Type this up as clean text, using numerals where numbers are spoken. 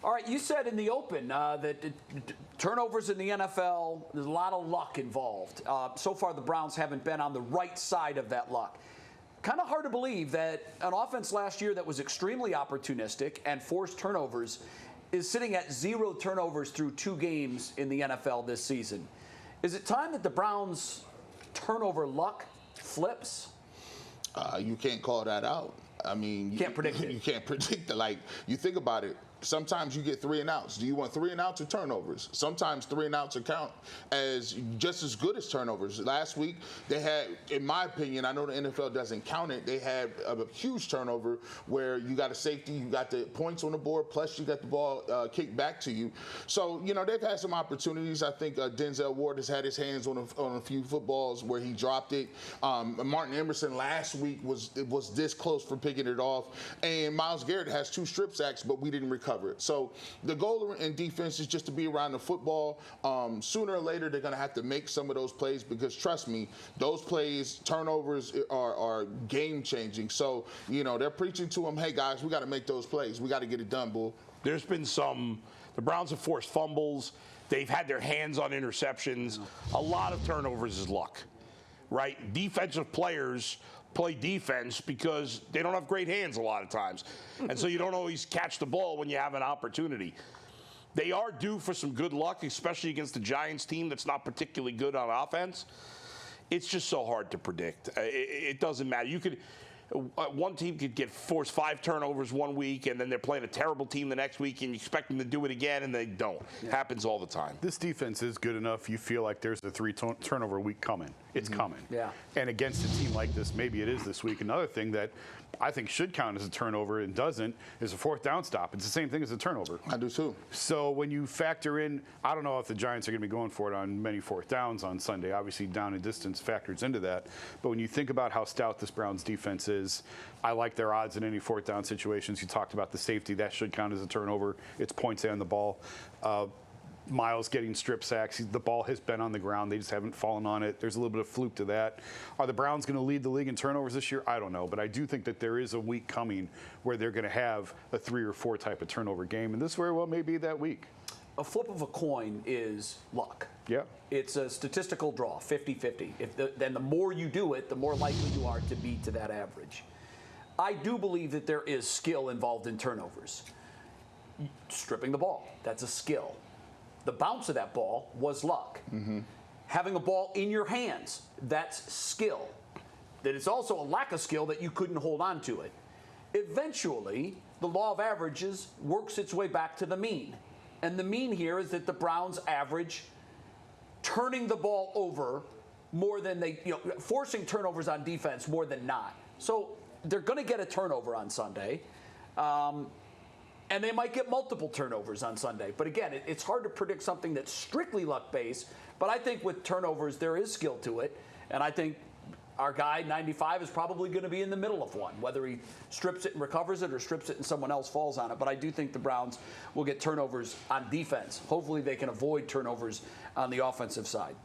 All right, you said in the open that turnovers in the NFL, there's a lot of luck involved. So far, the Browns haven't been on the right side of that luck. Kind of hard to believe that an offense last year that was extremely opportunistic and forced turnovers is sitting at 0 turnovers through 2 games in the NFL this season. Is it time that the Browns' turnover luck flips? You can't call that out. I mean, you can't predict it. You can't predict it. Like, you think about it. Sometimes you get 3 and outs. Do you want 3 and outs or turnovers? Sometimes 3 and outs count as just as good as turnovers. Last week, they had, in my opinion, I know the NFL doesn't count it, they had a huge turnover where you got a safety, you got the points on the board, plus you got the ball kicked back to you. So, you know, they've had some opportunities. I think Denzel Ward has had his hands on a few footballs where he dropped it. Martin Emerson last week was this close for picking it off. And Myles Garrett has 2 strip sacks, but we didn't recover it. So the goal in defense is just to be around the football. Sooner or later, they're going to have to make some of those plays because, trust me, those plays, turnovers are game-changing. So, you know, they're preaching to them, hey, guys, we got to make those plays. We got to get it done, bull. There's been the Browns have forced fumbles. They've had their hands on interceptions. A lot of turnovers is luck, right? Defensive players play defense because they don't have great hands a lot of times. And so you don't always catch the ball when you have an opportunity. They are due for some good luck, especially against the Giants team that's not particularly good on offense. It's just so hard to predict. It doesn't matter. One team could force 5 turnovers one week, and then they're playing a terrible team the next week, and you expect them to do it again, and they don't. Yeah. It happens all the time. This defense is good enough. You feel like there's a 3-turnover week coming. It's coming. Yeah. And against a team like this, maybe it is this week. Another thing that I think should count as a turnover and doesn't is a 4th down stop. It's the same thing as a turnover. I do too. So when you factor in, I don't know if the Giants are going to be going for it on many 4th downs on Sunday. Obviously, down and distance factors into that. But when you think about how stout this Browns defense is, I like their odds in any 4th down situations. You talked about the safety. That should count as a turnover. It's points on the ball. Miles getting strip sacks. The ball has been on the ground. They just haven't fallen on it. There's a little bit of fluke to that. Are the Browns going to lead the league in turnovers this year? I don't know. But I do think that there is a week coming where they're going to have a 3 or 4 type of turnover game. And this very well may be that week. A flip of a coin is luck. Yeah. It's a statistical draw, 50-50. Then the more you do it, the more likely you are to be to that average. I do believe that there is skill involved in turnovers. Stripping the ball, that's a skill. The bounce of that ball was luck. Having a ball in your hands, that's skill. That it's also a lack of skill that you couldn't hold on to it. Eventually, the law of averages works its way back to the mean. And the mean here is that the Browns average turning the ball over more than forcing turnovers on defense more than not. So they're going to get a turnover on Sunday. And they might get multiple turnovers on Sunday. But again, it's hard to predict something that's strictly luck-based. But I think with turnovers, there is skill to it. And I think our guy, 95, is probably going to be in the middle of one, whether he strips it and recovers it or strips it and someone else falls on it. But I do think the Browns will get turnovers on defense. Hopefully they can avoid turnovers on the offensive side.